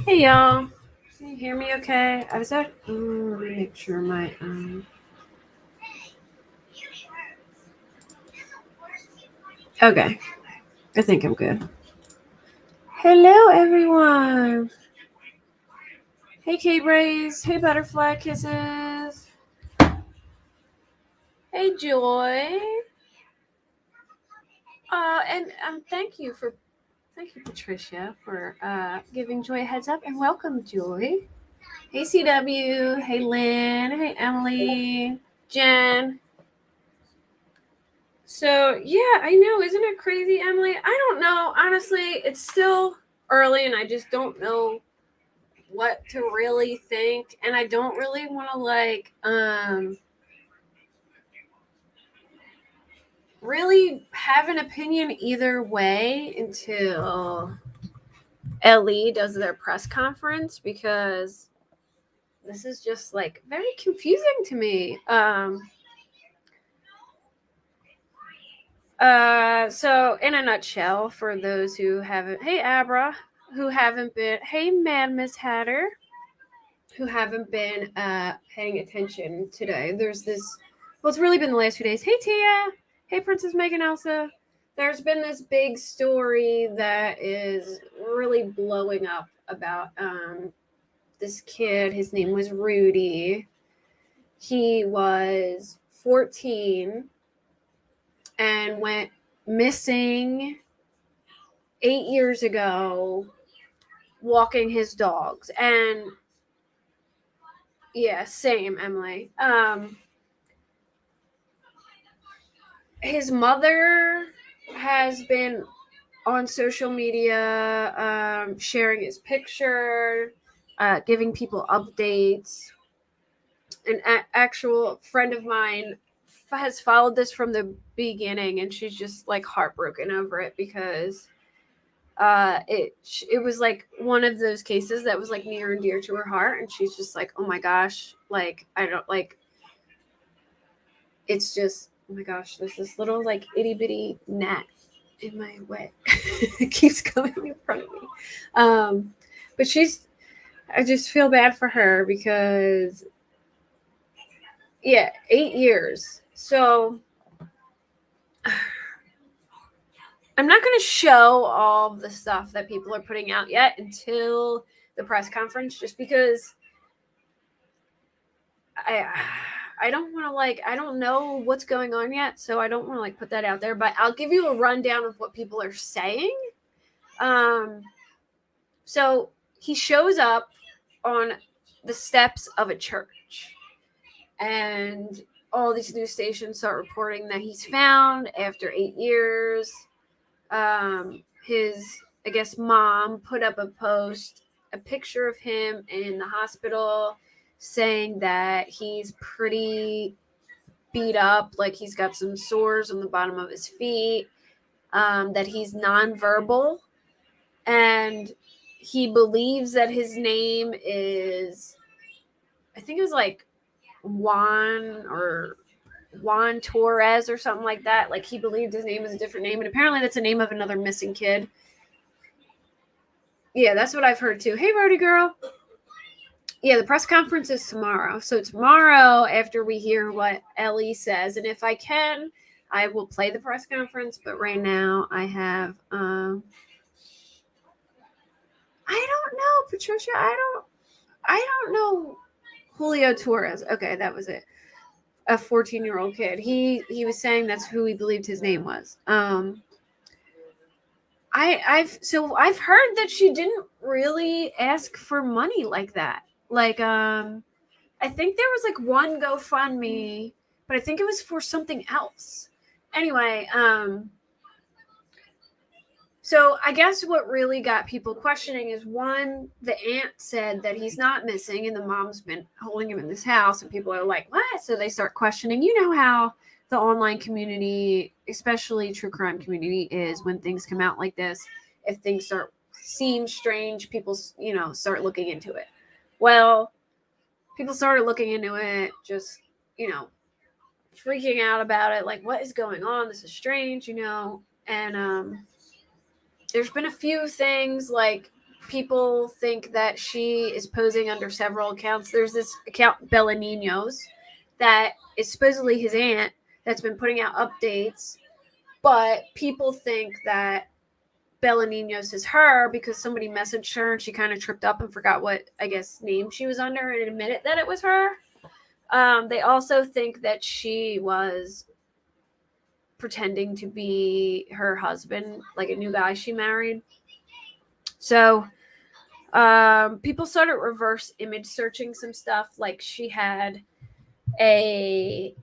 Hey y'all, can you hear me okay? I was at, let me make sure my, okay, I think I'm good. Hello everyone! Hey K-Braze, hey Butterfly Kisses, hey Joy, and thank you Patricia for giving Joy a heads up, and welcome Joy. Hey CW, hey Lynn, hey Emily, Jen. So, yeah, I know. Isn't it crazy, Emily? I don't know. Honestly, it's still early and I just don't know what to really think. And I don't really want to, really have an opinion either way until Ellie does their press conference because this is just, very confusing to me. So in a nutshell, for those who haven't, hey Abra, who haven't been, hey Mad Miss Hatter, who haven't been paying attention today. There's this, well, it's really been the last few days. Hey Tia, hey Princess Megan Elsa. There's been this big story that is really blowing up about this kid. His name was Rudy. He was 14 and went missing 8 years ago walking his dogs. And yeah, same, Emily. His mother has been on social media sharing his picture, giving people updates. An actual friend of mine has followed this from the beginning, and she's just heartbroken over it because it was one of those cases that was near and dear to her heart, and she's just oh my gosh, I don't it's just, oh my gosh, there's this little itty bitty gnat in my way. It keeps coming in front of me. But I just feel bad for her because, yeah, 8 years. So I'm not going to show all the stuff that people are putting out yet until the press conference, just because I don't want to I don't know what's going on yet, so I don't want to put that out there, but I'll give you a rundown of what people are saying. So he shows up on the steps of a church, and all these news stations start reporting that he's found after 8 years. His, I guess, mom put up a picture of him in the hospital, saying that he's pretty beat up, he's got some sores on the bottom of his feet, that he's nonverbal, and he believes that his name is, I think it was Juan Torres or something like that. He believed his name was a different name, and apparently that's the name of another missing kid. Yeah, that's what I've heard too. Hey, Rudy girl. Yeah, the press conference is tomorrow. So tomorrow, after we hear what Ellie says, and if I can, I will play the press conference. But right now, I have, I don't know, Patricia. I don't know Julio Torres. Okay, that was it. A 14-year-old kid. He was saying that's who he believed his name was. I've heard that she didn't really ask for money like that. I think there was one GoFundMe, but I think it was for something else. Anyway, so I guess what really got people questioning is, one, the aunt said that he's not missing and the mom's been holding him in this house, and people are like, what? So they start questioning. You know how the online community, especially true crime community, is when things come out like this. If things seem strange, people, start looking into it. Well, people started looking into it, just, freaking out about it. What is going on? This is strange, and there's been a few things people think that she is posing under several accounts. There's this account, Bella Ninos, that is supposedly his aunt that's been putting out updates, but people think that Bella Ninos is her because somebody messaged her and she kind of tripped up and forgot what, I guess, name she was under and admitted that it was her. They also think that she was pretending to be her husband, like a new guy she married. So people started reverse image searching some stuff. Like she had a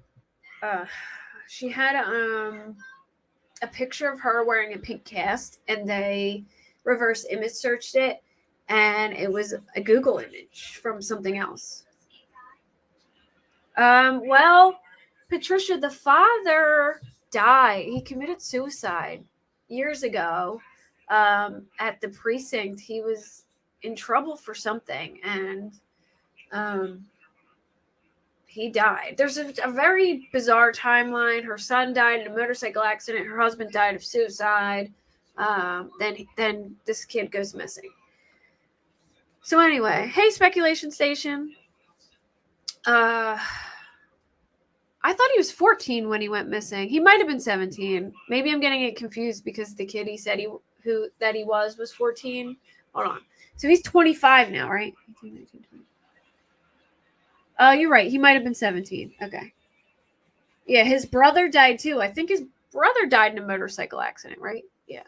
picture of her wearing a pink cast, and they reverse image searched it, and it was a Google image from something else. Well, Patricia, the father died. He committed suicide years ago at the precinct. He was in trouble for something, and he died. There's a very bizarre timeline. Her son died in a motorcycle accident. Her husband died of suicide. Then this kid goes missing. So anyway, hey, Speculation Station. I thought he was 14 when he went missing. He might have been 17. Maybe I'm getting it confused because the kid he said he was 14. Hold on. So he's 25 now, right? 18, 19, 20. Oh, you're right. He might have been 17. Okay. Yeah, his brother died too. I think his brother died in a motorcycle accident, right? Yeah.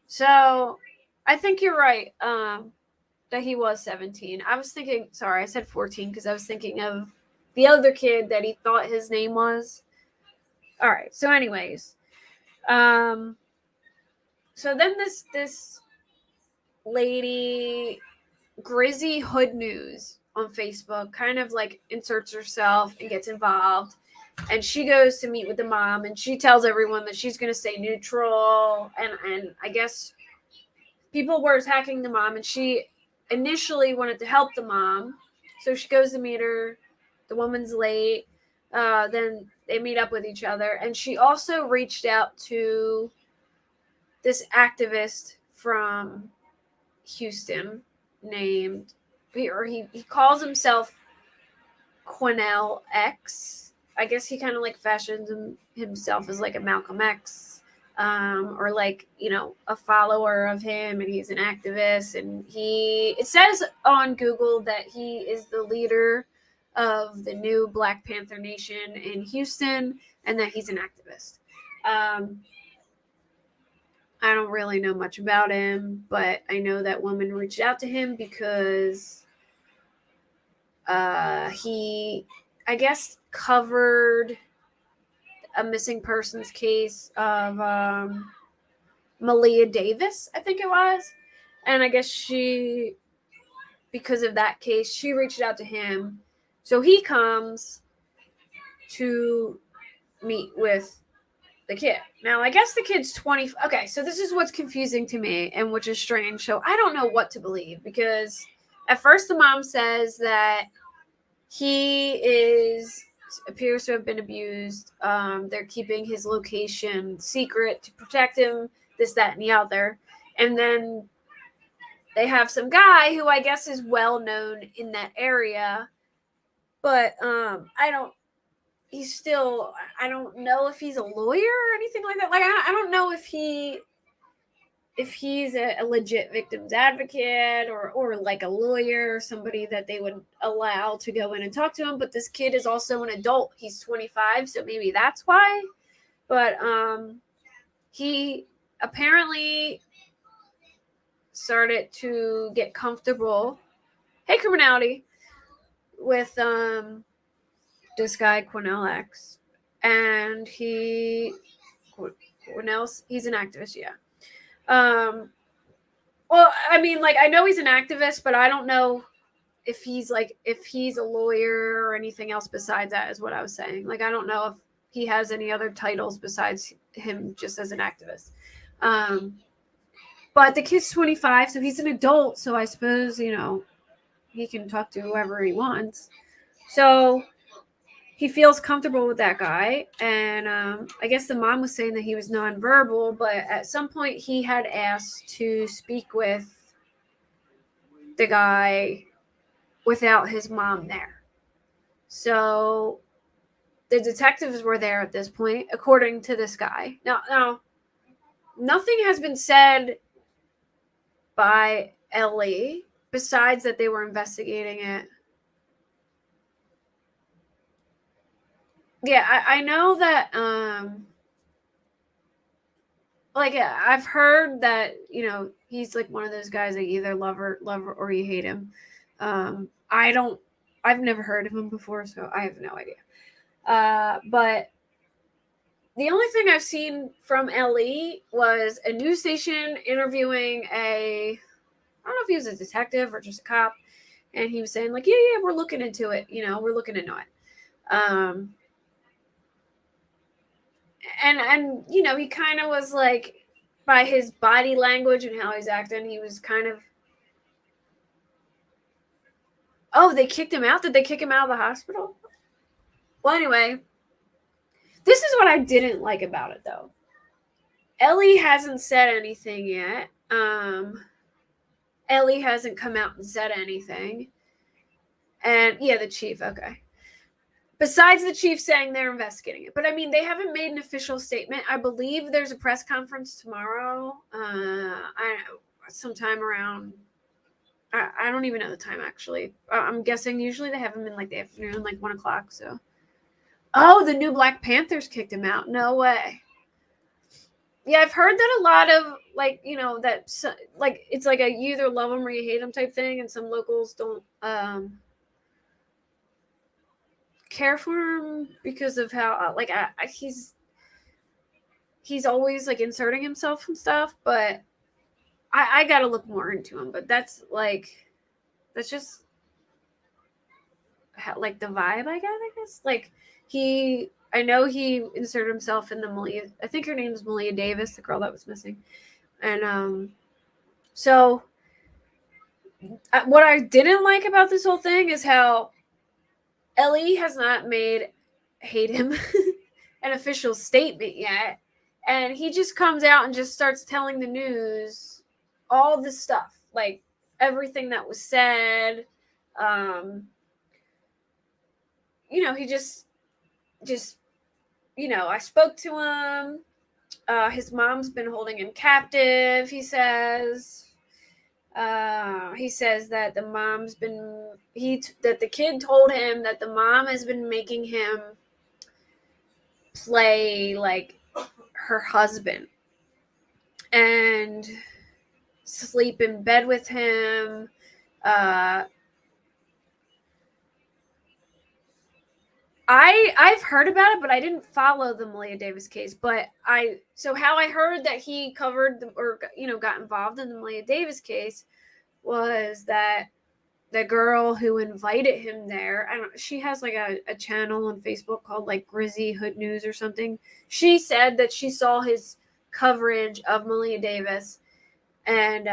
So I think you're right that he was 17. I was thinking, sorry, I said 14 because I was thinking of the other kid that he thought his name was. All right. So anyways, so then this lady, Grizzy Hood News on Facebook, kind of like inserts herself and gets involved, and she goes to meet with the mom, and she tells everyone that she's going to stay neutral, and I guess people were attacking the mom, and she initially wanted to help the mom, so she goes to meet her. The woman's late. Then they meet up with each other, and she also reached out to this activist from Houston named, he calls himself Quinnell X. I guess he kind of like fashions himself as like a Malcolm X, or like, a follower of him, and he's an activist, and it says on Google that he is the leader of the new Black Panther Nation in Houston, and that he's an activist. I don't really know much about him, but I know that woman reached out to him because he, I guess, covered a missing persons case of Malia Davis, I think it was. And I guess because of that case, she reached out to him. So he comes to meet with the kid. Now, I guess the kid's 20. Okay, so this is what's confusing to me, and which is strange. So I don't know what to believe, because at first the mom says that he appears to have been abused. They're keeping his location secret to protect him, this, that, and the other. And then they have some guy who I guess is well known in that area, but I don't know if he's a lawyer or anything like that. Like, I don't know if he's a legit victims advocate or like a lawyer or somebody that they would allow to go in and talk to him. But this kid is also an adult. He's 25, so maybe that's why. But he apparently started to get comfortable. Hey, criminality, with this guy Quinnell X, and he's an activist, yeah. Well, I mean, like, I know he's an activist, but I don't know if he's a lawyer or anything else besides that, is what I was saying. Like, I don't know if he has any other titles besides him just as an activist. But the kid's 25, so he's an adult, so I suppose, he can talk to whoever he wants. So he feels comfortable with that guy, and I guess the mom was saying that he was nonverbal, but at some point he had asked to speak with the guy without his mom there. So the detectives were there at this point, according to this guy. Now nothing has been said by Ellie besides that they were investigating it. Yeah, I know that like I've heard that, you know, he's like one of those guys that you either love or you hate him. I've never heard of him before, so I have no idea. But the only thing I've seen from Ellie was a news station interviewing I don't know if he was a detective or just a cop, and he was saying like, yeah, we're looking into it. You know, we're looking into it. And you know, he kind of was like, by his body language and how he's acting, he was kind of, oh, they kicked him out? Did they kick him out of the hospital? Well, anyway, this is what I didn't like about it, though. Ellie hasn't said anything yet. Ellie hasn't come out and said anything. And yeah, the chief, okay. Besides the chief saying they're investigating it. But I mean, they haven't made an official statement. I believe there's a press conference tomorrow. Sometime around, I don't even know the time, actually. I'm guessing usually they have them in like the afternoon, like 1 o'clock. So, oh, the new Black Panthers kicked him out. No way. Yeah, I've heard that a lot of, like, you know, that like it's like a you either love them or you hate them type thing, and some locals don't care for him because of how like he's always like inserting himself and stuff. But I gotta look more into him. But that's just how, like, the vibe I got, I guess. Like, I know he inserted himself in the Malia, I think her name is Malia Davis, the girl that was missing. And so what I didn't like about this whole thing is how Ellie has not made hate him an official statement yet. And he just comes out and just starts telling the news all this stuff, like everything that was said. You know, he just, you know, I spoke to him. His mom's been holding him captive, he says. He says that the mom's been, that the kid told him that the mom has been making him play like her husband and sleep in bed with him. I've heard about it, but I didn't follow the Malia Davis case. But so how I heard that he covered or, you know, got involved in the Malia Davis case was that the girl who invited him there, she has like a channel on Facebook called like Grizzy Hood News or something. She said that she saw his coverage of Malia Davis, and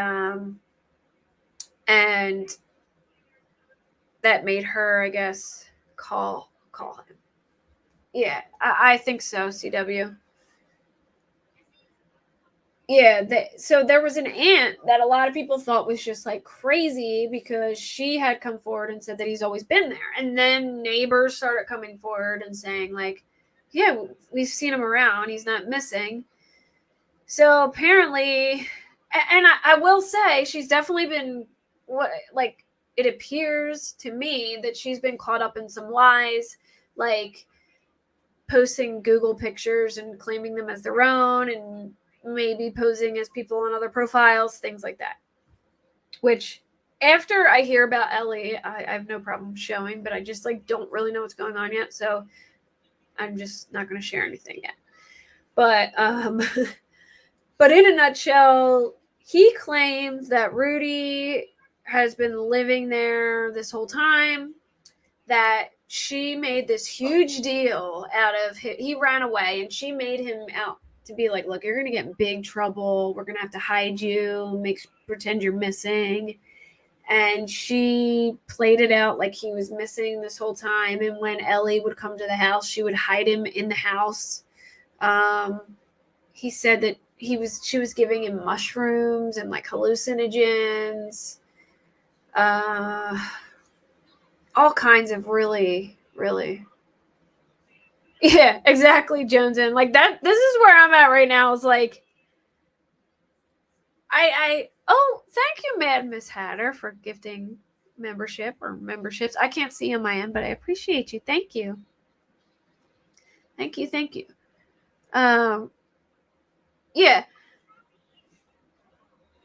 that made her, I guess, call him. Yeah, I think so, CW. Yeah, so there was an aunt that a lot of people thought was just like crazy because she had come forward and said that he's always been there. And then neighbors started coming forward and saying like, yeah, we've seen him around. He's not missing. So apparently, and I will say she's definitely been, like, it appears to me that she's been caught up in some lies, like posting Google pictures and claiming them as their own, and maybe posing as people on other profiles, things like that. Which, after I hear about Ellie, I have no problem showing, but I just like don't really know what's going on yet, so I'm just not going to share anything yet. But but in a nutshell, he claims that Rudy has been living there this whole time, that she made this huge deal out of him. He ran away, and she made him out to be like, look, you're going to get in big trouble. We're going to have to hide you, pretend you're missing. And she played it out like he was missing this whole time. And when Ellie would come to the house, she would hide him in the house. He said that she was giving him mushrooms and like hallucinogens. All kinds of really, really. Yeah, exactly, Jonesin. Like that. This is where I'm at right now. Is like, oh, thank you, Mad Miss Hatter, for gifting membership or memberships. I can't see on my end, but I appreciate you. Thank you. Thank you. Thank you. Yeah.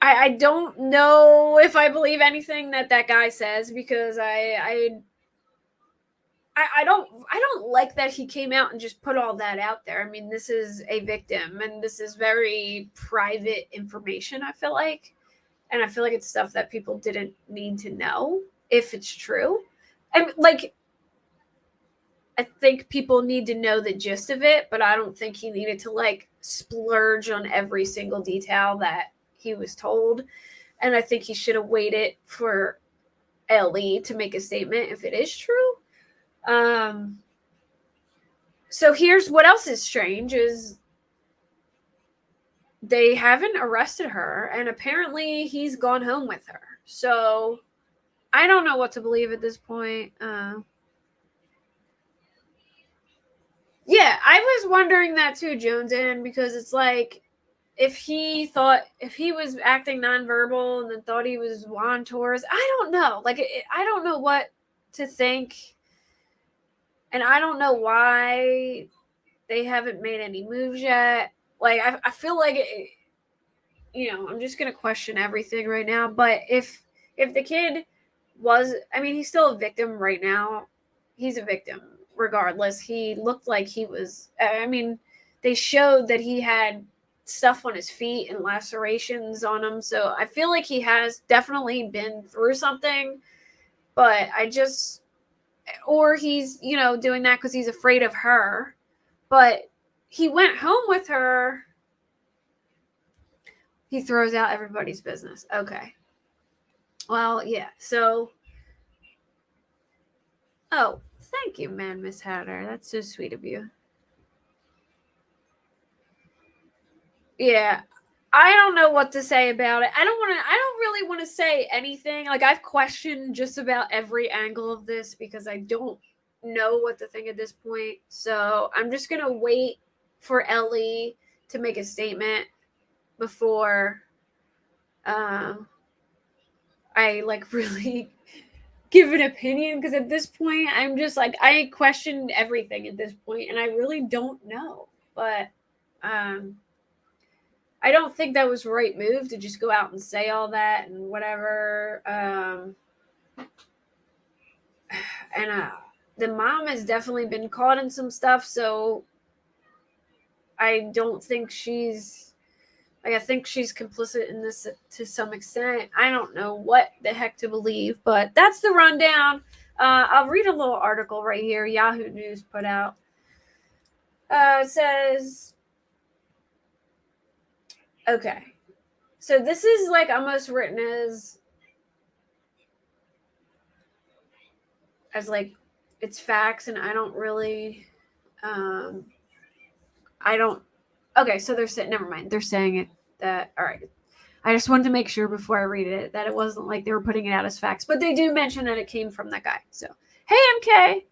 I don't know if I believe anything that guy says, because I don't like that he came out and just put all that out there. I mean, this is a victim, and this is very private information, I feel like. And I feel like it's stuff that people didn't need to know, if it's true. And like, I think people need to know the gist of it, but I don't think he needed to like splurge on every single detail that he was told. And I think he should have waited for Ellie to make a statement if it is true. So here's what else is strange is they haven't arrested her, and apparently he's gone home with her. So I don't know what to believe at this point. Yeah, I was wondering that too, Jonesin, because it's like, if he was acting nonverbal and then thought he was Juan Torres, I don't know. Like, I don't know what to think. And I don't know why they haven't made any moves yet. Like, I feel like, I'm just going to question everything right now. But if the kid was, I mean, he's still a victim right now. He's a victim regardless. He looked like he was, I mean, they showed that he had stuff on his feet and lacerations on him. So I feel like he has definitely been through something. But or he's, doing that because he's afraid of her. But he went home with her. He throws out everybody's business. Okay. Well, yeah. So, oh, thank you, man, Miss Hatter. That's so sweet of you. Yeah. I don't know what to say about it. I don't really want to say anything. Like, I've questioned just about every angle of this because I don't know what to think at this point. So I'm just going to wait for Ellie to make a statement before I like really give an opinion, because at this point I'm just like, I questioned everything at this point and I really don't know. But I don't think that was the right move to just go out and say all that and whatever. And the mom has definitely been caught in some stuff, so I don't think she's, like, I think she's complicit in this to some extent. I don't know what the heck to believe, but that's the rundown. I'll read a little article right here Yahoo News put out. It says, okay, so this is like almost written as like it's facts, and I don't really, okay, so they're saying, never mind, they're saying it that, all right. I just wanted to make sure before I read it that it wasn't like they were putting it out as facts, but they do mention that it came from that guy. So, hey, MK.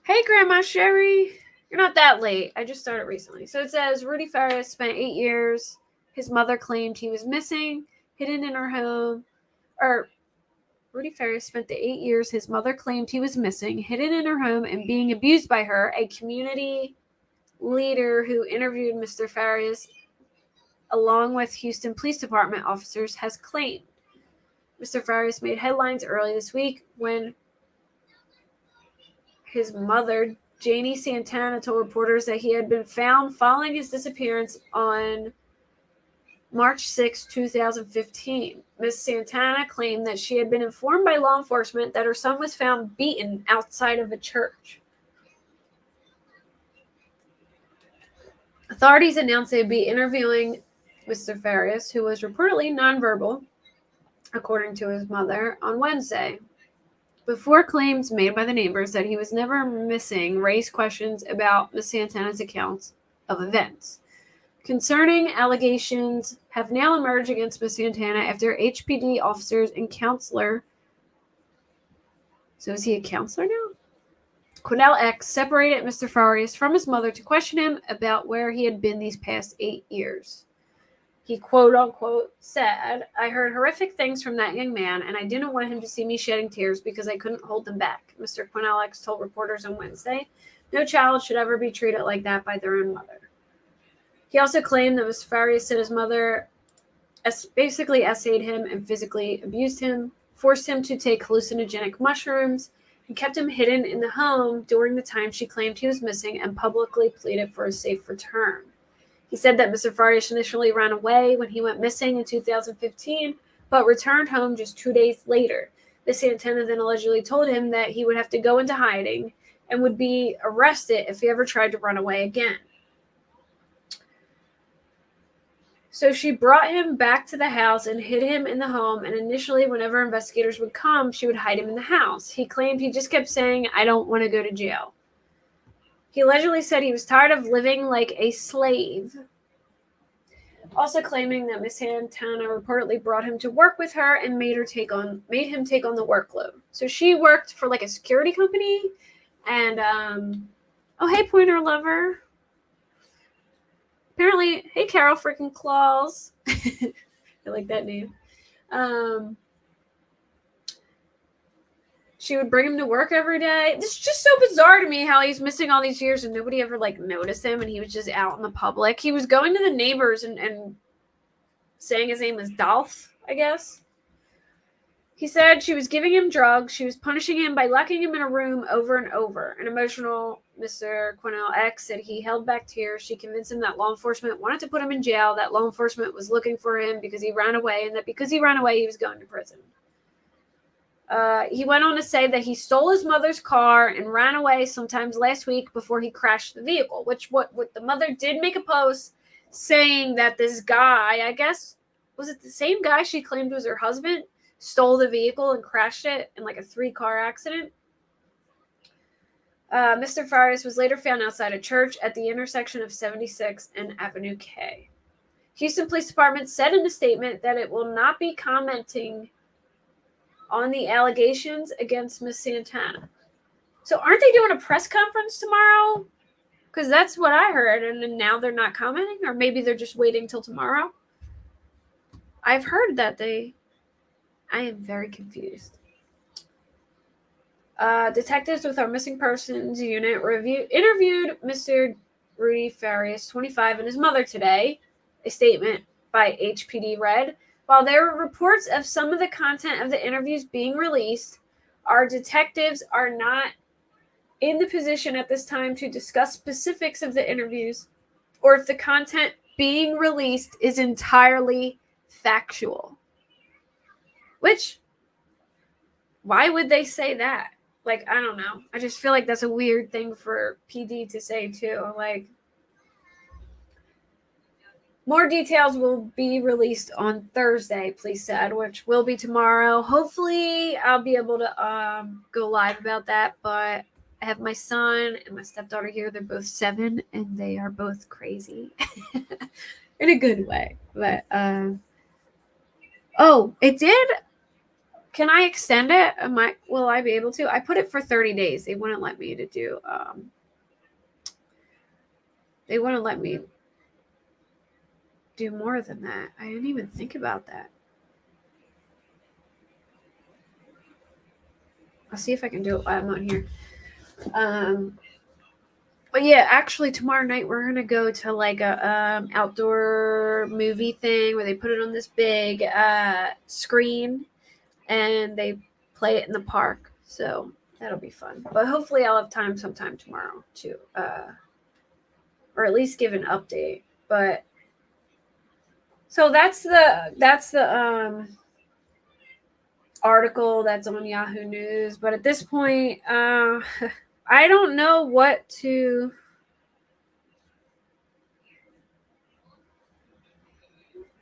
Hey, Grandma Sherry. You're not that late. I just started recently. So it says Rudy Farias spent 8 years. His mother claimed he was missing, hidden in her home. Or Rudy Farias spent the 8 years his mother claimed he was missing, hidden in her home, and being abused by her. A community leader who interviewed Mr. Farias, along with Houston Police Department officers, has claimed. Mr. Farias made headlines early this week when his mother, Janie Santana, told reporters that he had been found following his disappearance on March 6, 2015. Ms. Santana claimed that she had been informed by law enforcement that her son was found beaten outside of a church. Authorities announced they'd be interviewing Mr. Farias, who was reportedly nonverbal, according to his mother, on Wednesday. Before claims made by the neighbors that he was never missing raised questions about Ms. Santana's accounts of events. concerning allegations have now emerged against Ms. Santana after HPD officers and counselor. So is he a counselor now? Cornell X separated Mr. Farias from his mother to question him about where he had been these past 8 years. He quote-unquote said, "I heard horrific things from that young man, and I didn't want him to see me shedding tears because I couldn't hold them back," Mr. Cornell X told reporters on Wednesday. No child should ever be treated like that by their own mother. He also claimed that Mr. Farias said his mother basically essayed him and physically abused him, forced him to take hallucinogenic mushrooms, and kept him hidden in the home during the time she claimed he was missing and publicly pleaded for a safe return. He said that Mr. Farias initially ran away when he went missing in 2015, but returned home just 2 days later. Ms. Santana then allegedly told him that he would have to go into hiding and would be arrested if he ever tried to run away again. So she brought him back to the house and hid him in the home, and initially, whenever investigators would come, she would hide him in the house. He claimed he just kept saying, "I don't want to go to jail." He allegedly said he was tired of living like a slave, also claiming that Miss Santana reportedly brought him to work with her and made him take on the workload. So she worked for like a security company, and oh hey Pointer Lover. Apparently, hey Carol freaking Claus. I like that name. She would bring him to work every day. This is just so bizarre to me how he's missing all these years and nobody ever like noticed him, and he was just out in the public. He was going to the neighbors and saying his name was Dolph, I guess. He said she was giving him drugs. She was punishing him by locking him in a room over and over. An emotional Mr. Cornell X said he held back tears. She convinced him that law enforcement wanted to put him in jail, that law enforcement was looking for him because he ran away, and that because he ran away, he was going to prison. He went on to say that he stole his mother's car and ran away sometimes last week before he crashed the vehicle, which what the mother did make a post saying that this guy, I guess, was it the same guy she claimed was her husband, stole the vehicle and crashed it in like a 3-car accident. Mr. Farias was later found outside a church at the intersection of 76 and Avenue K. Houston Police Department said in a statement that it will not be commenting on the allegations against Miss Santana. So aren't they doing a press conference tomorrow? Because that's what I heard, and now they're not commenting, or maybe they're just waiting till tomorrow. I've heard that I am very confused. Detectives with our missing persons unit interviewed Mr. Rudy Farias, 25, and his mother today. A statement by HPD read, "While there are reports of some of the content of the interviews being released, our detectives are not in the position at this time to discuss specifics of the interviews or if the content being released is entirely factual." Which, why would they say that? Like, I don't know. I just feel like that's a weird thing for PD to say too. Like, more details will be released on Thursday, police said, which will be tomorrow. Hopefully, I'll be able to go live about that. But I have my son and my stepdaughter here. They're both 7, and they are both crazy in a good way. But oh, it did. Can I extend it? Will I be able to? I put it for 30 days. They wouldn't let me to do. They wouldn't let me do more than that. I didn't even think about that. I'll see if I can do it while I'm on here. But yeah, actually tomorrow night we're gonna go to like a outdoor movie thing where they put it on this big screen and they play it in the park. So that'll be fun. But hopefully I'll have time sometime tomorrow to or at least give an update. But so that's the article that's on Yahoo News. But at this point, I don't know what to.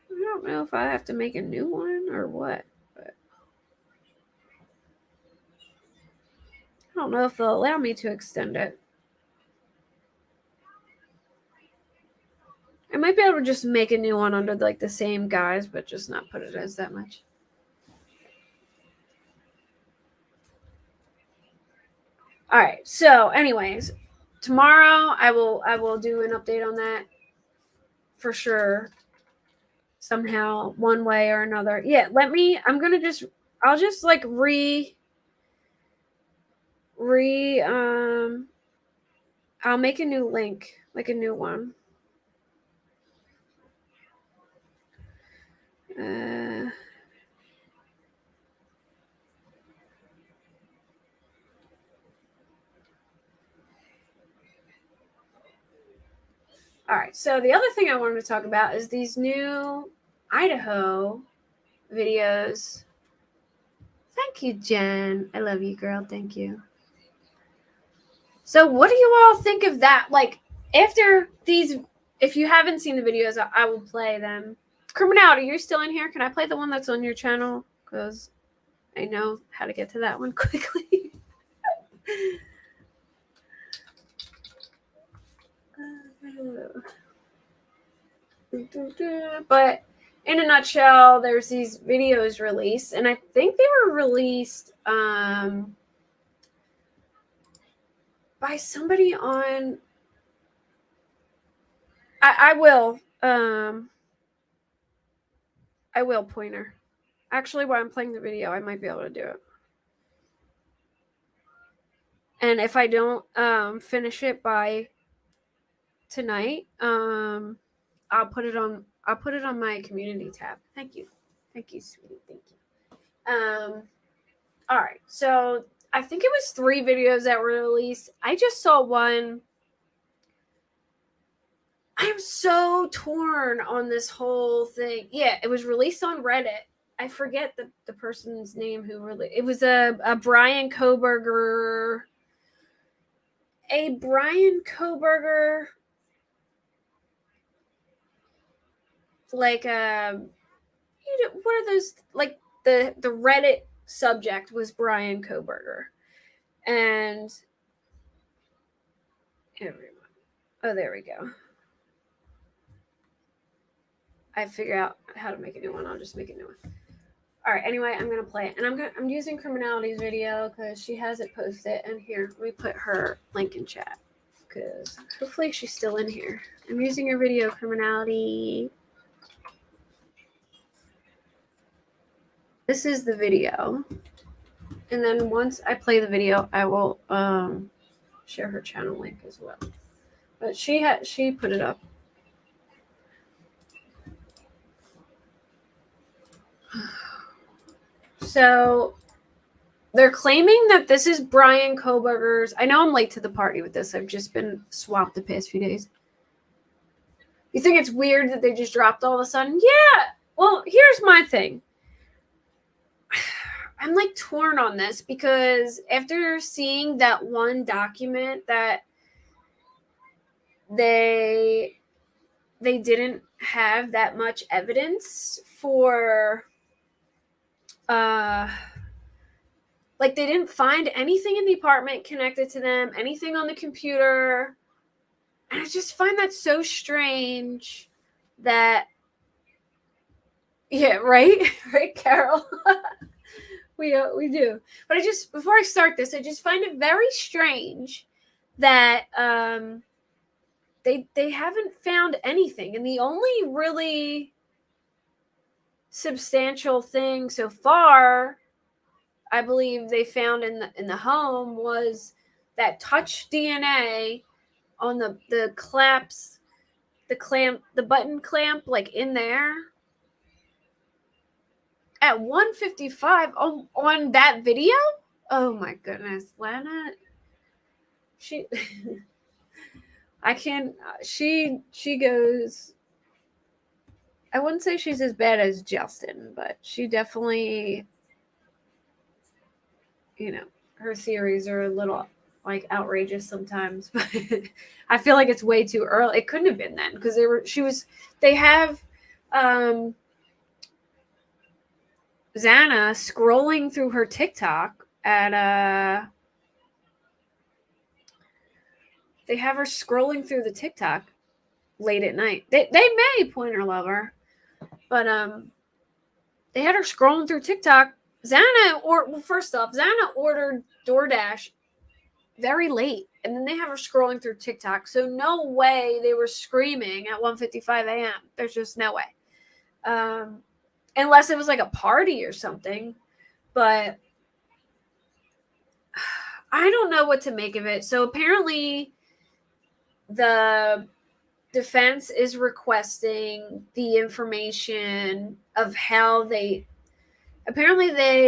I don't know if I have to make a new one or what. But I don't know if they'll allow me to extend it. might be able to just make a new one under like the same guise, but just not put it as that much. All right. So, anyways, tomorrow I will do an update on that for sure. Somehow, one way or another. Yeah. I'll just like I'll make a new link, like a new one. All right, so the other thing I wanted to talk about is these new Idaho videos. Thank you, Jen. I love you, girl. Thank you. So what do you all think of that? Like, after these, if you haven't seen the videos, I will play them. Criminality, you're still in here? Can I play the one that's on your channel? Because I know how to get to that one quickly. But in a nutshell, there's these videos released, and I think they were released by somebody on. I will Pointer. Actually, while I'm playing the video, I might be able to do it. And if I don't finish it by tonight, I'll put it on my community tab. Thank you, sweetie. Thank you. All right, so I think it was 3 videos that were released. I just saw one. I'm so torn on this whole thing. Yeah, it was released on Reddit. I forget the person's name who really. It was a Brian Kohberger. A Brian Kohberger. Like what are those, like the Reddit subject was Brian Kohberger, and everyone. Oh, there we go. I figure out how to make a new one. I'll just make a new one. All right. Anyway, I'm gonna play it, and I'm using Criminality's video because she has it posted. And here, let me put her link in chat because hopefully she's still in here. I'm using her video, Criminality. This is the video, and then once I play the video, I will share her channel link as well. But she put it up. So they're claiming that this is Brian Kohberger's. I know I'm late to the party with this. I've just been swamped the past few days. You think it's weird that they just dropped all of a sudden? Yeah. Well, here's my thing. I'm like torn on this because after seeing that one document that they didn't have that much evidence for, like they didn't find anything in the apartment connected to them, anything on the computer. And I just find that so strange that, yeah, right? Right, Carol? We do. But before I start this, I just find it very strange that they haven't found anything. And the only really substantial thing so far, I believe they found in the home was that touch DNA on the clamps, the button clamp, like in there. At 1:55 on that video? Oh my goodness, Lana. I can't. She goes. I wouldn't say she's as bad as Justin, but she definitely, her theories are a little like outrageous sometimes. But I feel like it's way too early. It couldn't have been then because they have Xana scrolling through her TikTok at they have her scrolling through the TikTok late at night. They may point her lover, but they had her scrolling through TikTok. First off, Xana ordered DoorDash very late, and then they have her scrolling through TikTok. So no way they were screaming at 1:55 a.m. There's just no way, unless it was like a party or something. But I don't know what to make of it. So apparently, the defense is requesting the information of how they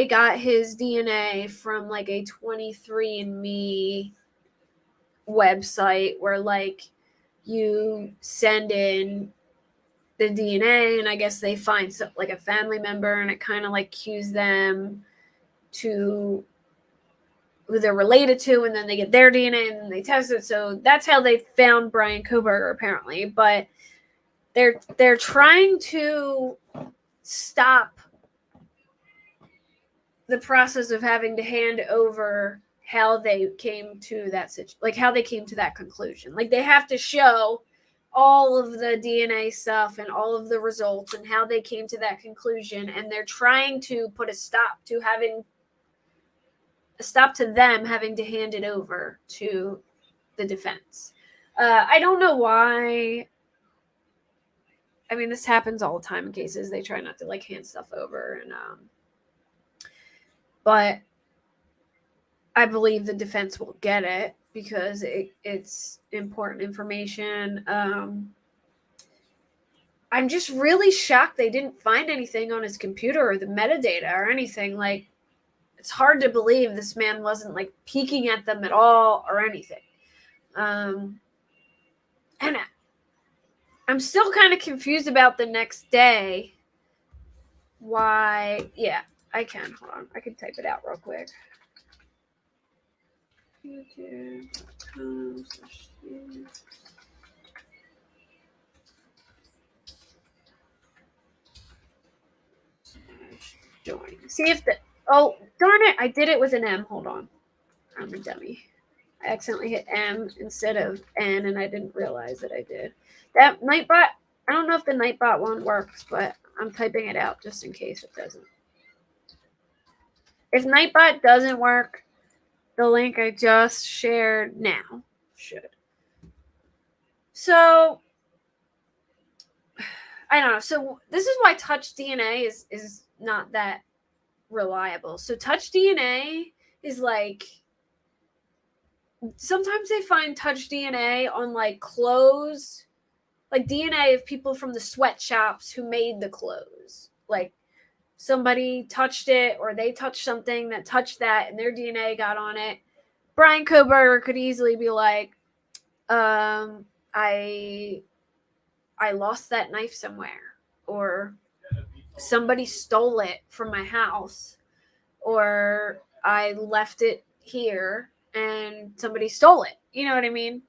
got his DNA from like a 23andMe website where like you send in the DNA and I guess they find like a family member and it kind of like cues them to who they're related to, and then they get their DNA and then they test it. So that's how they found Brian Kohberger, apparently. But they're trying to stop the process of having to hand over how they came to that how they came to that conclusion. Like they have to show all of the DNA stuff and all of the results and how they came to that conclusion, and they're trying to put a stop to them having to hand it over to the defense. I don't know why. I mean, this happens all the time in cases. They try not to like hand stuff over, and but I believe the defense will get it because it's important information. I'm just really shocked they didn't find anything on his computer or the metadata or anything. Like, it's hard to believe this man wasn't like peeking at them at all or anything. And I'm still kind of confused about the next day. Why? Yeah, I can. Hold on. I can type it out real quick. YouTube.com/. Join. See if the. Oh, darn it. I did it with an M. Hold on. I'm a dummy. I accidentally hit M instead of N, and I didn't realize that I did. That Nightbot, I don't know if the Nightbot one works, but I'm typing it out just in case it doesn't. If Nightbot doesn't work, the link I just shared now should. So, I don't know. So, this is why Touch DNA is not that reliable. So Touch DNA is like, sometimes they find Touch DNA on like clothes, like DNA of people from the sweatshops who made the clothes. Like somebody touched it or they touched something that touched that and their DNA got on it. Brian Kohberger could easily be like, I lost that knife somewhere, or somebody stole it from my house, or I left it here and somebody stole it. You know what I mean?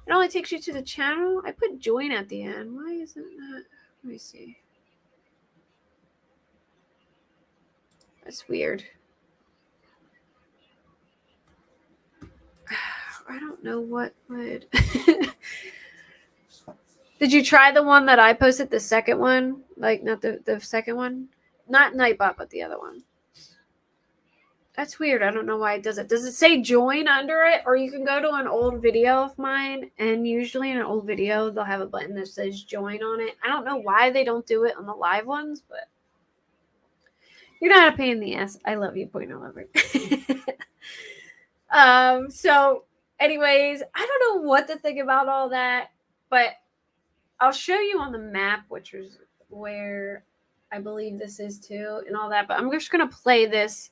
It only takes you to the channel. I put join at the end. Why isn't that? Let me see. That's weird. I don't know what would. Did you try the one that I posted, the second one? Like, not the second one? Not Nightbot, but the other one. That's weird. I don't know why it does it. Does it say join under it? Or you can go to an old video of mine, and usually in an old video, they'll have a button that says join on it. I don't know why they don't do it on the live ones, but you're not a pain in the ass. I love you, point all over. So, anyways, I don't know what to think about all that, but I'll show you on the map, which is where I believe this is too, and all that. But I'm just gonna play this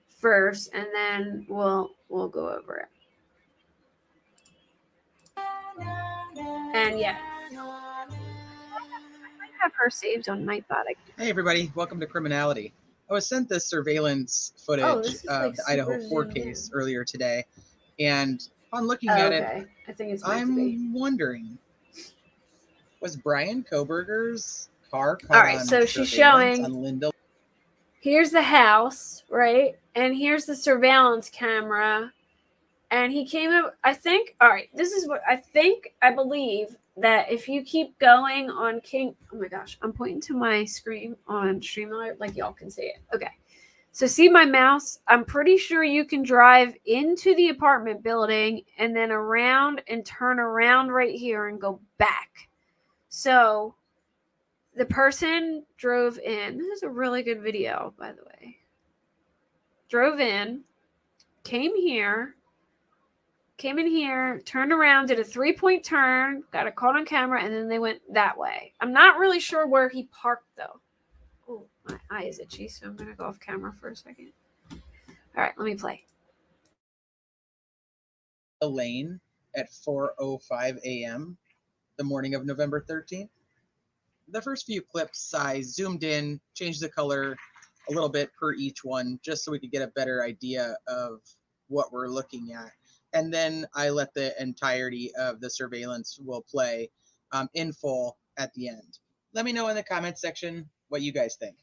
first, and then we'll go over it. And yeah, I might have her saved on Nightbot. Hey everybody, welcome to Criminality. I was sent this surveillance footage of the Idaho4 case earlier today, and on looking at it, I think it's I'm wondering, was Brian Kohberger's car caught all right, so she's showing on Linda? Here's the house, right? And here's the surveillance camera And he came up, I think, all right, this is what I believe that if you keep going on King, oh my gosh, I'm pointing to my screen on Streamlabs, like y'all can see it. Okay. So see my mouse? I'm pretty sure you can drive into the apartment building and then around and turn around right here and go back. So the person drove in. This is a really good video, by the way. Drove in, came in here, turned around, did a 3-point turn, got it caught on camera, and then they went that way. I'm not really sure where he parked, though. Oh, my eye is itchy, so I'm going to go off camera for a second. All right, let me play. A lane at 4:05 a.m. the morning of November 13th. The first few clips, I zoomed in, changed the color a little bit per each one, just so we could get a better idea of what we're looking at. And then I let the entirety of the surveillance will play in full at the end. Let me know in the comments section what you guys think.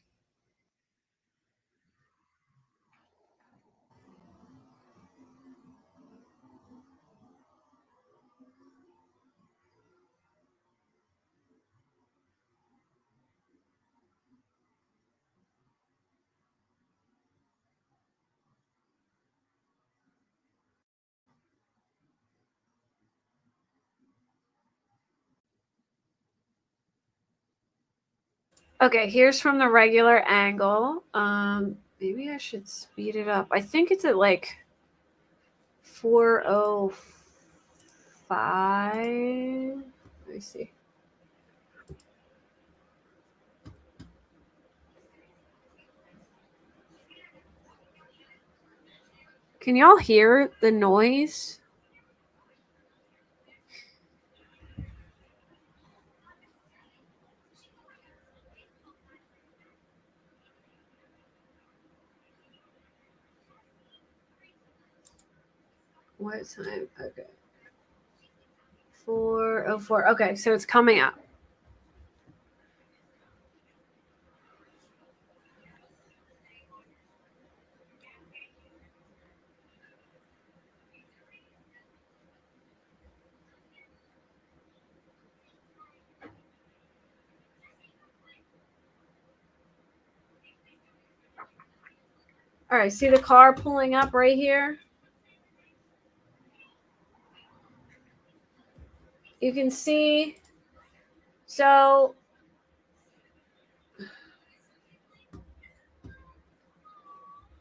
Okay, here's from the regular angle. Maybe I should speed it up. I think it's at like 4:05. Let me see. Can y'all hear the noise? What time? Okay. 4:04. Okay, so it's coming up. All right, see the car pulling up right here? You can see, so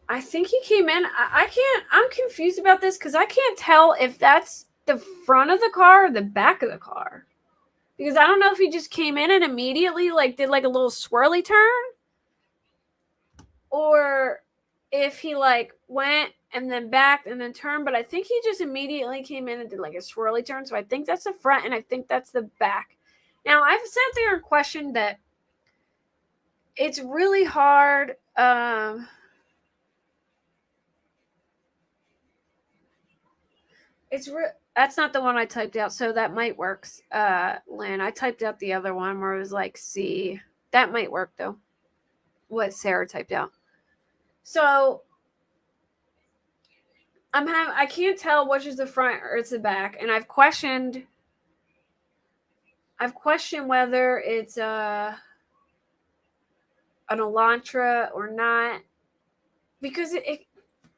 I think he came in. I'm confused about this because I can't tell if that's the front of the car or the back of the car. Because I don't know if he just came in and immediately did like a little swirly turn, or if he went and then backed and then turned. But I think he just immediately came in and did like a swirly turn. So I think that's the front and I think that's the back. Now I've sat there and questioned that. It's really hard. That's not the one I typed out, so that might work. Lynn, I typed out the other one where it was like C. That might work though. What Sarah typed out. So I can't tell which is the front or it's the back, and I've questioned whether it's an Elantra or not, because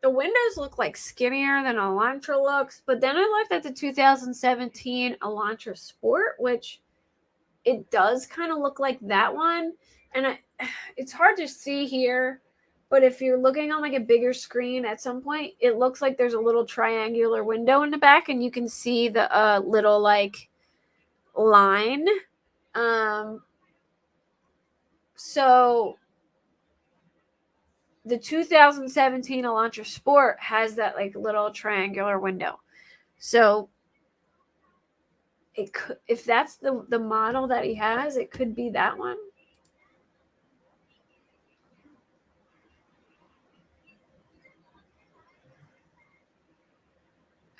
the windows look like skinnier than Elantra looks. But then I looked at the 2017 Elantra Sport, which it does kind of look like that one. And it's hard to see here, but if you're looking on like a bigger screen at some point, it looks like there's a little triangular window in the back, and you can see the little like line. So the 2017 Elantra Sport has that like little triangular window. So it could, if that's the model that he has, it could be that one.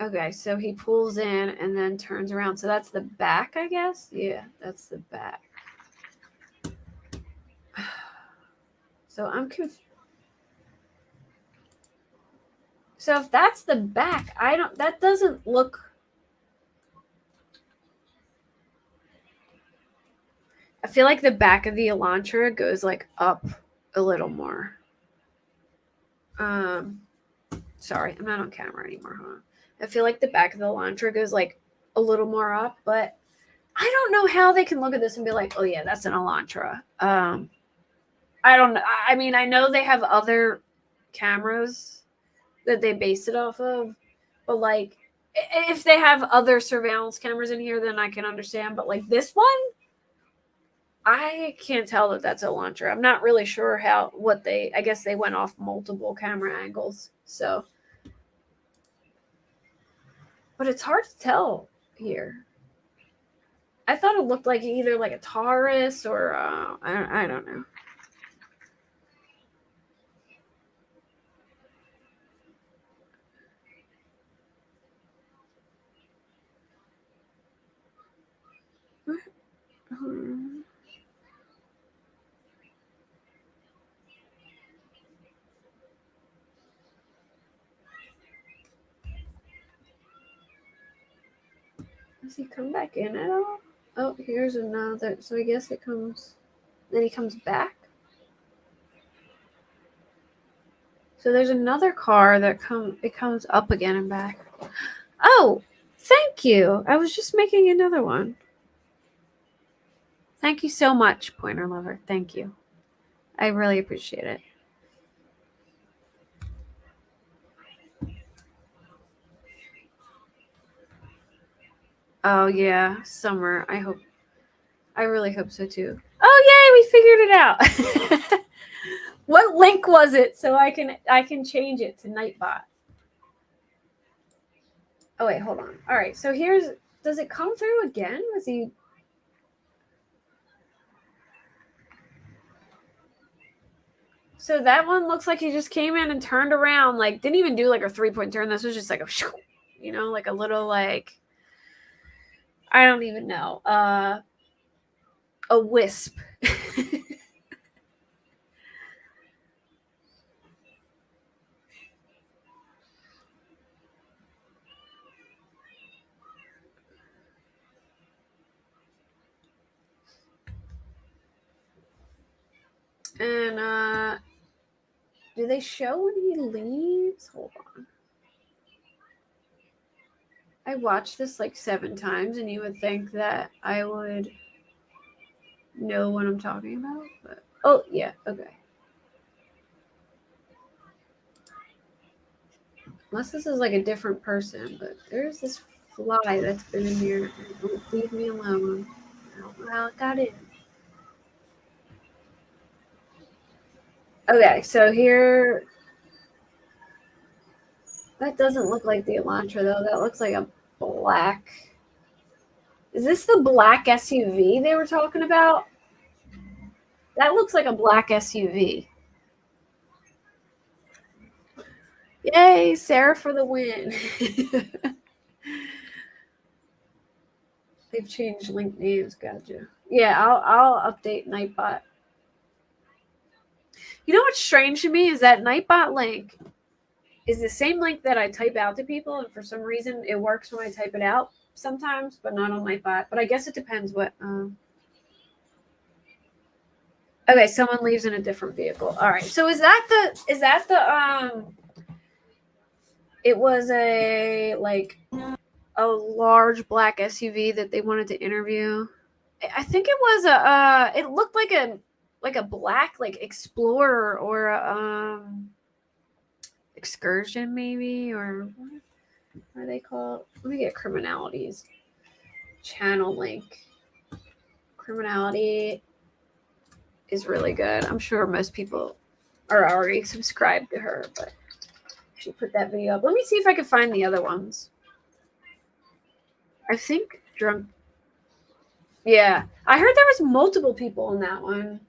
Okay, so he pulls in and then turns around. So that's the back, I guess? Yeah, that's the back. So I'm confused. So if that's the back, that doesn't look. I feel like the back of the Elantra goes like up a little more. Sorry, I'm not on camera anymore, huh? I feel like the back of the Elantra goes like a little more up, but I don't know how they can look at this and be like, oh yeah, that's an Elantra. I don't know. I mean, I know they have other cameras that they base it off of, but like if they have other surveillance cameras in here, then I can understand. But like this one, I can't tell that that's a Elantra. I'm not really sure I guess they went off multiple camera angles. So, but it's hard to tell here. I thought it looked like either like a Taurus or I don't know. Does he come back in at all? Oh, here's another. So I guess it comes. Then he comes back. So there's another car that comes up again and back. Oh, thank you. I was just making another one. Thank you so much, Pointer Lover. Thank you. I really appreciate it. Oh yeah, summer. I really hope so too. Oh yay, we figured it out. What link was it so I can change it to Nightbot? Oh wait, hold on. All right, so does it come through again? Was he? So that one looks like he just came in and turned around, like didn't even do like a 3-point turn. This was just like a, like a little like, I don't even know, a wisp. And do they show when he leaves? Hold on. I watched this like 7 times, and you would think that I would know what I'm talking about. But oh yeah, okay. Unless this is like a different person, but there's this fly that's been in here. Don't leave me alone. I don't know how it got in. Okay, so here. That doesn't look like the Elantra though. That looks like a black. Is this the black SUV they were talking about? That looks like a black SUV. Yay, Sarah for the win. They've changed link names, gotcha. Yeah, I'll update Nightbot. You know what's strange to me is that Nightbot link is the same link that I type out to people, and for some reason it works when I type it out sometimes, but not on Nightbot. But I guess it depends what. Okay, someone leaves in a different vehicle. All right, so is that the It was a large black SUV that they wanted to interview. I think it was it looked like a black like Explorer or a Excursion maybe, or what are they called? Let me get Criminality's channel link. Criminality is really good. I'm sure most people are already subscribed to her, but she put that video up. Let me see if I can find the other ones. I think drunk. Yeah, I heard there was multiple people in that one, and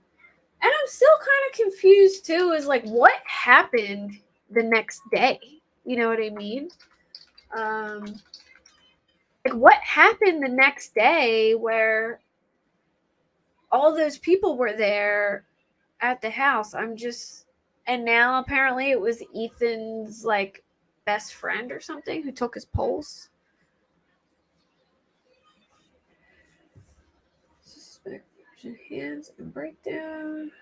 I'm still kind of confused too. Is like what happened the next day? You know what I mean? Like what happened the next day where all those people were there at the house? And now apparently it was Ethan's like best friend or something who took his pulse. Suspect hands and breakdown.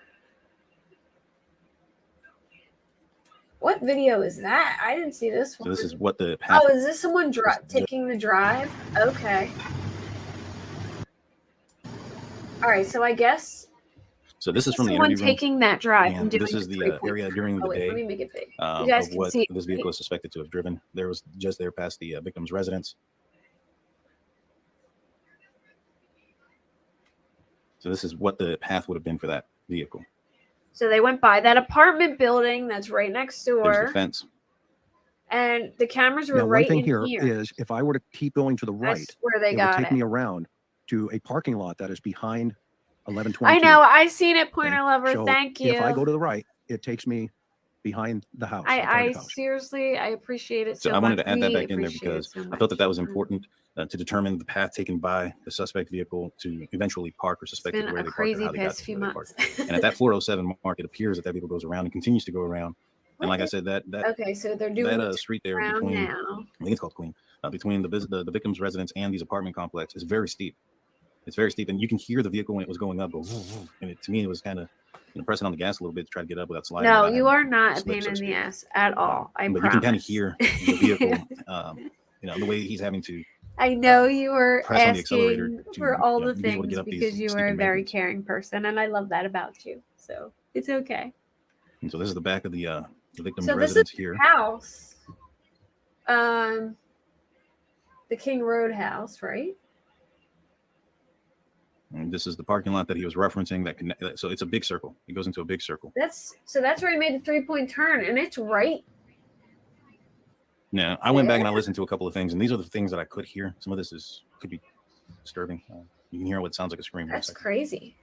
What video is that? I didn't see this one. So this is what the path. Oh, is this someone taking the drive? Okay. All right, so I guess. So this is from the someone interview room. taking that drive. And this is the area during the day let me make it big. of what this vehicle is suspected to have driven. There was just there past the victim's residence. So this is what the path would have been for that vehicle. So they went by that apartment building that's right next door. There's the fence. And the cameras were now, right one thing in here here. is if I were to keep going to the right, that's where they it got would take it. me around to a parking lot that is behind 1122. I know. I seen it, Pointer Lover. So Thank you. if I go to the right, it takes me behind the house. I seriously, I appreciate it so much. I wanted to add that back in there because I felt that was important to determine the path taken by the suspect vehicle to eventually park or suspected where they parked or how they got to where they parked. And at that 407 mark, it appears that vehicle goes around and continues to go around. And like I said, that okay, so they're doing that street there between now. I think it's called Queen between the victim's residence and these apartment complex is very steep. It's very steep, and you can hear the vehicle when it was going up go. And to me, it was kind of pressing on the gas a little bit to try to get up without sliding. No, you are not a pain in the ass at all. I but promise. You can kind of hear the vehicle, the way he's having to. I know you were asking for all the things because you are a very caring person, and I love that about you. So it's okay. And so this is the back of the victim's residence here. House, the King Road house, right? And this is the parking lot that he was referencing. So it's a big circle. It goes into a big circle. That's where he made the 3-point turn, and it's right. Yeah, I went back and I listened to a couple of things, and these are the things that I could hear. Some of this could be disturbing. You can hear what sounds like a scream. That's crazy.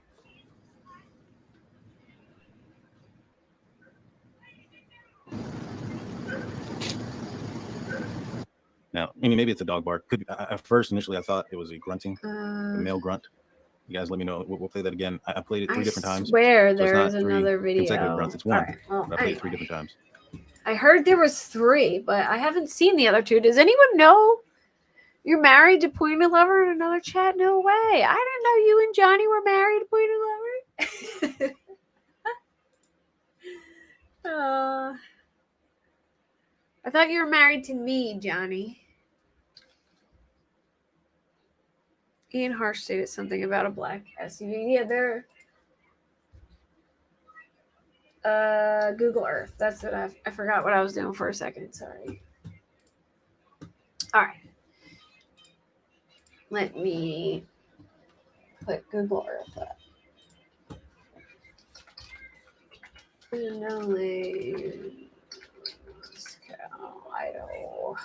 Now, maybe it's a dog bark. At first, initially, I thought it was a grunting, a male grunt. You guys let me know. We'll play that again. I played it 3 different times. I swear there is another video. Consecutive grunts. It's one. Right. Well, I played it 3 different times. I heard there was 3, but I haven't seen the other 2. Does anyone know you're married to Pointer Lover in another chat? No way. I didn't know you and Johnny were married to Pointer Lover. I thought you were married to me, Johnny. Ian Harsh stated something about a black SUV. Yeah, they're Google Earth. That's what I forgot what I was doing for a second. Sorry. All right. Let me put Google Earth up. Idaho.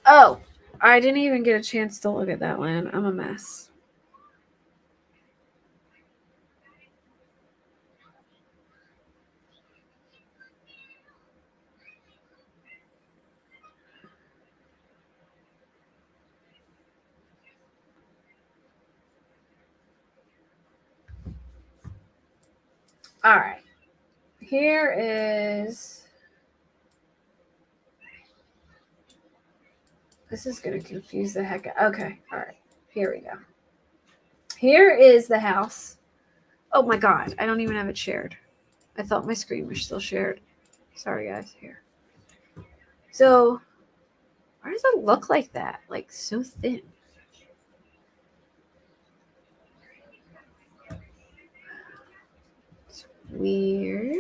Oh, I didn't even get a chance to look at that one. I'm a mess. All right. Here is... This is going to confuse the heck out. Okay. All right. Here we go. Here is the house. Oh my God. I don't even have it shared. I thought my screen was still shared. Sorry, guys. Here. So, why does it look like that? Like, so thin. It's weird.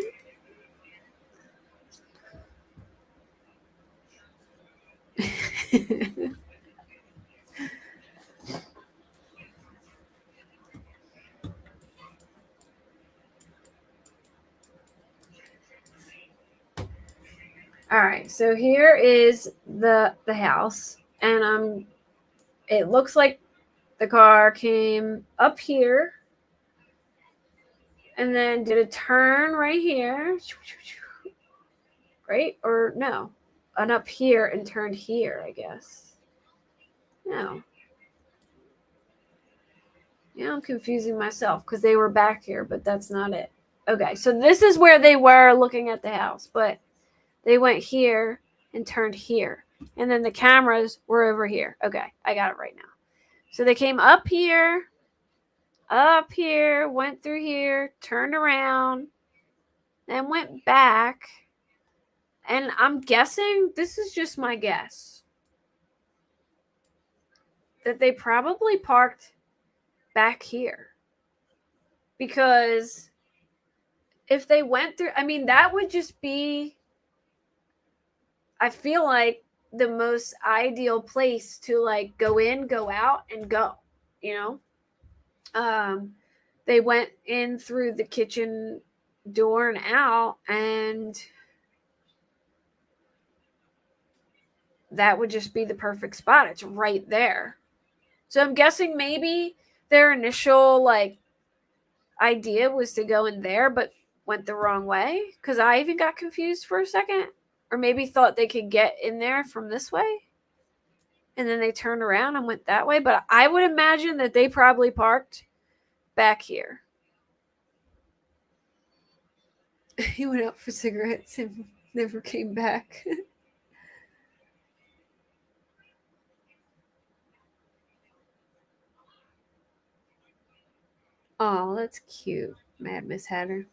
All right, so here is the house, and it looks like the car came up here and then did a turn right here, right? Or no, and up here and turned here, I guess. No. Yeah, I'm confusing myself because they were back here, but that's not it. Okay, so this is where they were looking at the house, but they went here and turned here. And then the cameras were over here. Okay, I got it right now. So they came up here, went through here, turned around, then went back. And I'm guessing, this is just my guess, that they probably parked back here. Because if they went through, I mean, that would just be, I feel like, the most ideal place to like go in, go out, and go, you know? They went in through the kitchen door and out, and that would just be the perfect spot. It's right there. So I'm guessing maybe their initial like idea was to go in there, but went the wrong way, because I even got confused for a second, or maybe thought they could get in there from this way, and then they turned around and went that way. But I would imagine that they probably parked back here. He went out for cigarettes and never came back. Oh, that's cute, Mad Miss Hatter.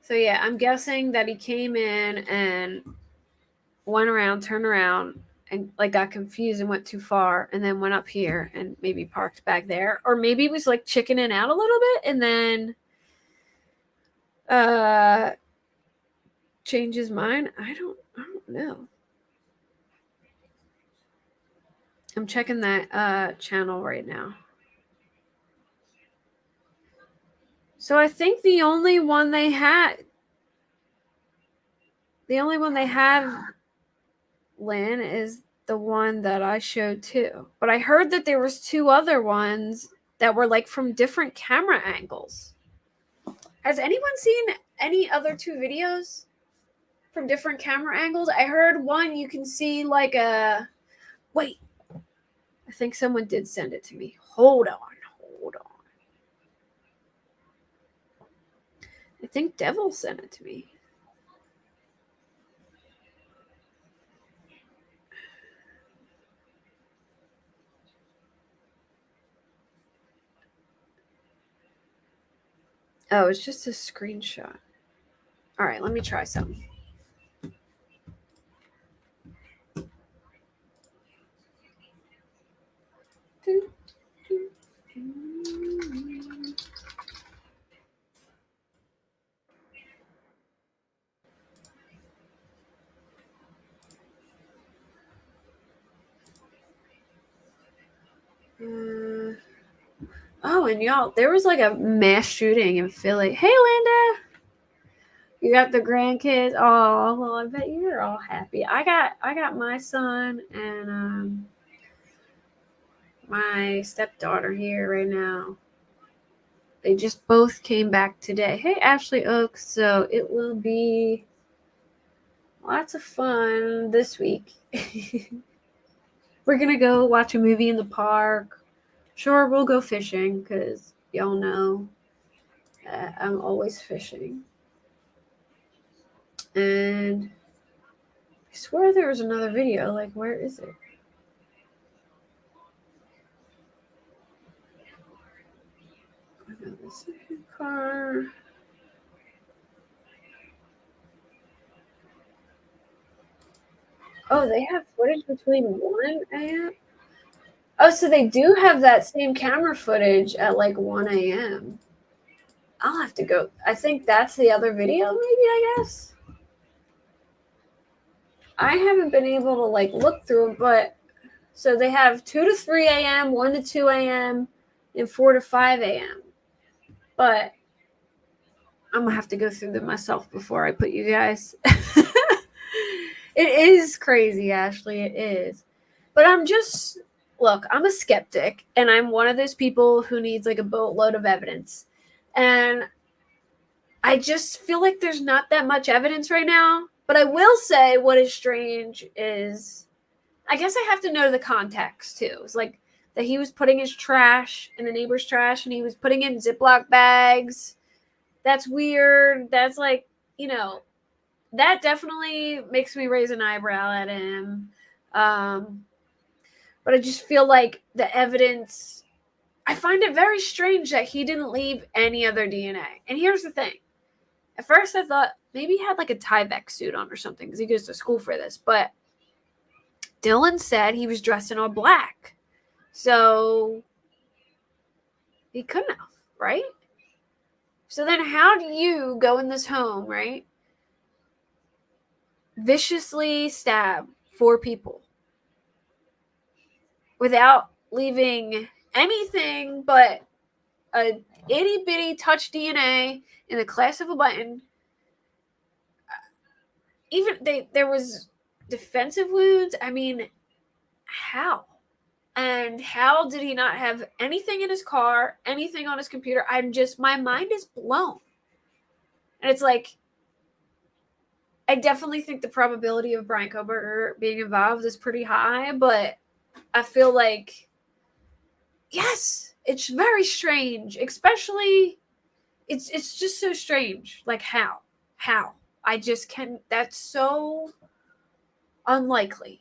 So yeah, I'm guessing that he came in and went around, turned around, and like got confused and went too far, and then went up here and maybe parked back there, or maybe was like chickening out a little bit and then change his mind. I don't know. I'm checking that channel right now. So I think the only one they have, Lynn, is the one that I showed too. But I heard that there was 2 other ones that were like from different camera angles. Has anyone seen any other 2 videos from different camera angles? I heard one you can see like a... Wait. I think someone did send it to me. Hold on. I think Devil sent it to me. Oh, it's just a screenshot. All right, let me try something. Oh, and y'all, there was like a mass shooting in Philly. Hey, Linda, you got the grandkids. Oh, well, I bet you're all happy. I got my son and my stepdaughter here right now. They just both came back today. Hey, Ashley Oaks. So it will be lots of fun this week. We're gonna go watch a movie in the park. Sure, we'll go fishing because y'all know I'm always fishing. And I swear there was another video. Like, where is it? I got the second car. Oh, they have footage between 1 a.m. Oh, so they do have that same camera footage at like 1 a.m. I'll have to go. I think that's the other video, maybe, I guess. I haven't been able to like look through it, but so they have 2 to 3 a.m., 1 to 2 a.m., and 4 to 5 a.m. But I'm gonna have to go through them myself before I put you guys. It is crazy, Ashley. It is. But look, I'm a skeptic, and I'm one of those people who needs like a boatload of evidence. And I just feel like there's not that much evidence right now. But I will say what is strange is, I guess I have to know the context too. It's like that he was putting his trash in the neighbor's trash and he was putting it in Ziploc bags. That's weird. That's like, you know, that definitely makes me raise an eyebrow at him. But I just feel like the evidence, I find it very strange that he didn't leave any other DNA. And here's the thing. At first I thought maybe he had like a Tyvek suit on or something because he goes to school for this. But Dylan said he was dressed in all black. So he couldn't have, right? So then how do you go in this home, right? Viciously stab 4 people without leaving anything but a itty bitty touch DNA in the class of a button. Even there was defensive wounds. I mean, how? And how did he not have anything in his car, anything on his computer? My mind is blown. And it's like, I definitely think the probability of Brian Kohberger being involved is pretty high, but I feel like, yes, it's very strange. Especially, it's just so strange. Like, how? I just can't. That's so unlikely.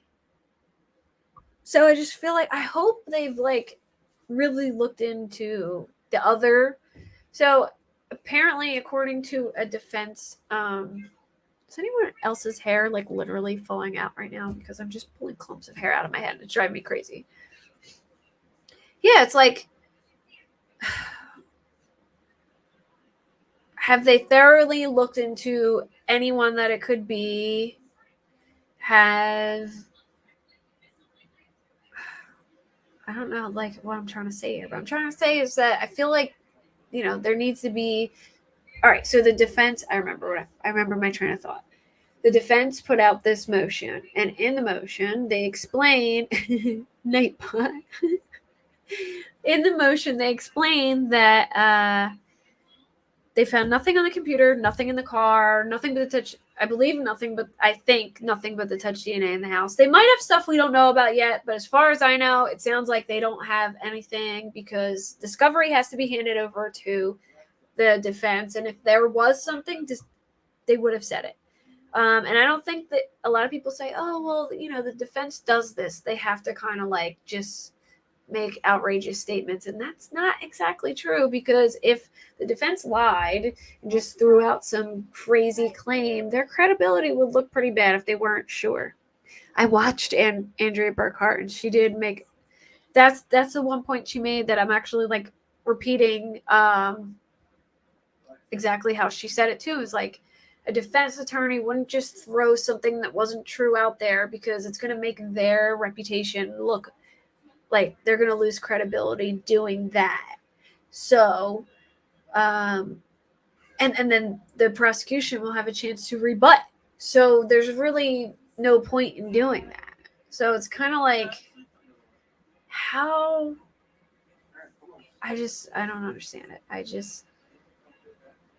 So I just feel like I hope they've like really looked into the other. So apparently, according to a defense, is anyone else's hair like literally falling out right now? Because I'm just pulling clumps of hair out of my head. It's driving me crazy. Yeah, it's like, have they thoroughly looked into anyone that it could be? I don't know, like, what I'm trying to say here. But I'm trying to say is that I feel like, you know, there needs to be. All right, so the defense, I remember my train of thought. The defense put out this motion, and in the motion, they explain, Nightbot. In the motion, they explain that they found nothing on the computer, nothing in the car, nothing but the touch. I think nothing but the touch DNA in the house. They might have stuff we don't know about yet, but as far as I know, it sounds like they don't have anything because discovery has to be handed over to the defense. And if there was something, they would have said it. And I don't think that a lot of people say, oh, well, you know, the defense does this. They have to kind of like just make outrageous statements. And that's not exactly true, because if the defense lied and just threw out some crazy claim, their credibility would look pretty bad if they weren't sure. I watched Andrea Burkhart, and she did make that's the one point she made that I'm actually like repeating exactly how she said it too. Is like, a defense attorney wouldn't just throw something that wasn't true out there because it's going to make their reputation look like they're going to lose credibility doing that. So, and then the prosecution will have a chance to rebut. So there's really no point in doing that. So it's kind of like, how? I don't understand it.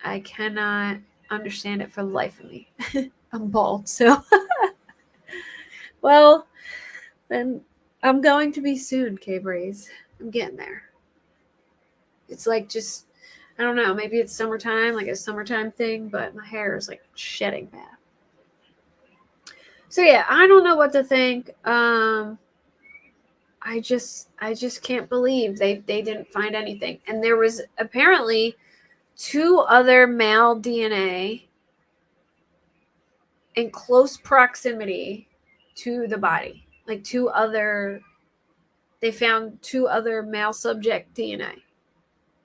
I cannot understand it for the life of me. I'm bald, so. Well, then I'm going to be soon, K-Braze. I'm getting there. It's like just, I don't know, maybe it's summertime, like a summertime thing, but my hair is like shedding bad. So yeah, I don't know what to think. I just can't believe they didn't find anything. And there was apparently 2 other male DNA in close proximity to the body. Like they found 2 other male subject DNA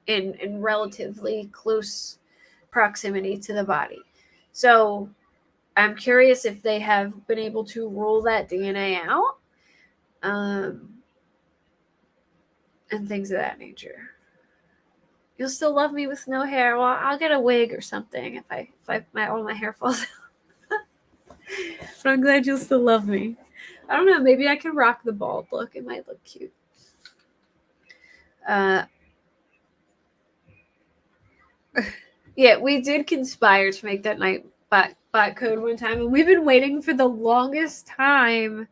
in relatively close proximity to the body. So I'm curious if they have been able to rule that DNA out, and things of that nature. You'll still love me with no hair. Well, I'll get a wig or something if all my hair falls out. But I'm glad you'll still love me. I don't know. Maybe I can rock the bald look. It might look cute. Yeah, we did conspire to make that Nightbot code one time, and we've been waiting for the longest time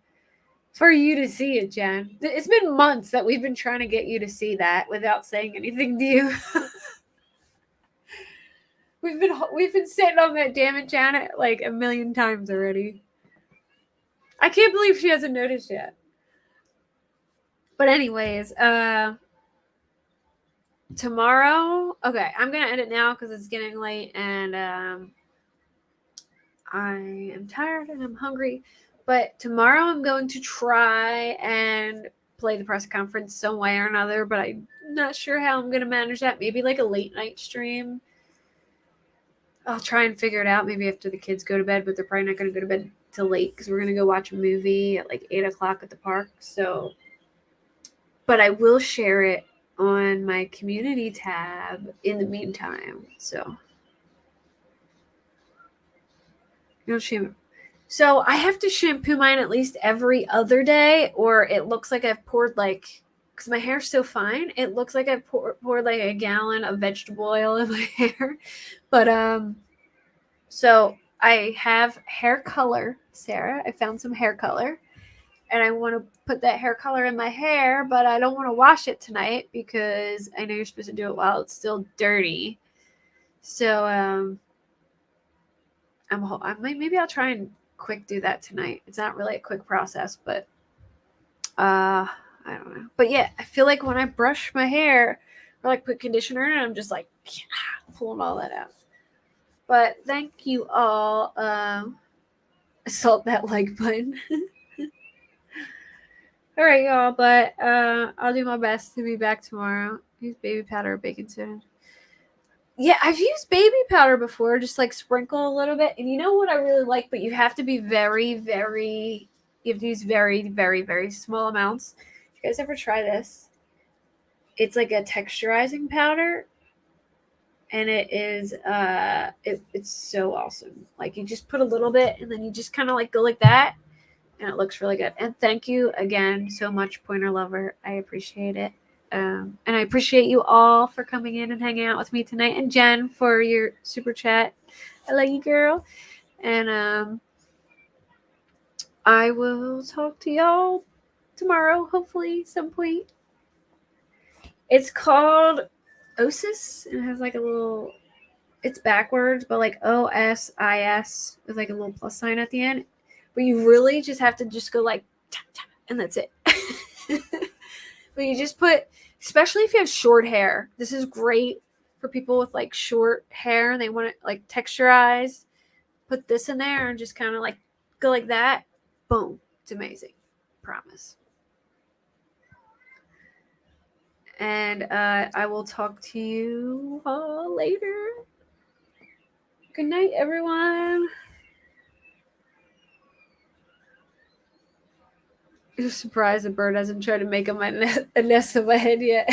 for you to see it, Jen. It's been months that we've been trying to get you to see that without saying anything to you. We've been sitting on that damn it, Janet, like a million times already. I can't believe she hasn't noticed yet. But anyways, tomorrow, okay, I'm gonna end it now because it's getting late and I am tired and I'm hungry. But tomorrow I'm going to try and play the press conference some way or another, but I'm not sure how I'm gonna manage that. Maybe like a late night stream. I'll try and figure it out maybe after the kids go to bed, but they're probably not going to go to bed till late because we're going to go watch a movie at like 8 o'clock at the park. So, but I will share it on my community tab in the meantime. So, so I have to shampoo mine at least every other day, or it looks like I've poured like, because my hair's so fine, it looks like I've poured like a gallon of vegetable oil in my hair. But so I have hair color, Sarah. I found some hair color, and I want to put that hair color in my hair, but I don't want to wash it tonight because I know you're supposed to do it while it's still dirty. So maybe I'll try and quick do that tonight. It's not really a quick process, but I don't know. But yeah, I feel like when I brush my hair or like put conditioner in it, I'm just like pulling all that out. But thank you all. Assault that like button. All right, y'all. But I'll do my best to be back tomorrow. Use baby powder or baking soda. Yeah, I've used baby powder before, just like sprinkle a little bit. And you know what I really like, but you have to be very, very, you have to use very, very, very small amounts. If you guys ever try this, it's like a texturizing powder. And it is, it's so awesome. Like you just put a little bit and then you just kind of like go like that. And it looks really good. And thank you again so much, Pointer Lover. I appreciate it. And I appreciate you all for coming in and hanging out with me tonight. And Jen for your super chat. I love you, girl. And I will talk to y'all tomorrow, hopefully, some point. It's called Osis. And it has like a little, it's backwards, but like OSIS with like a little plus sign at the end. But you really just have to just go like, tap, tap, and that's it. But you just put, especially if you have short hair, this is great for people with like short hair and they want it like texturized. Put this in there and just kind of like go like that. Boom. It's amazing. Promise. And I will talk to you all later. Good night, everyone. I'm surprised the bird hasn't tried to make a nest in my head yet.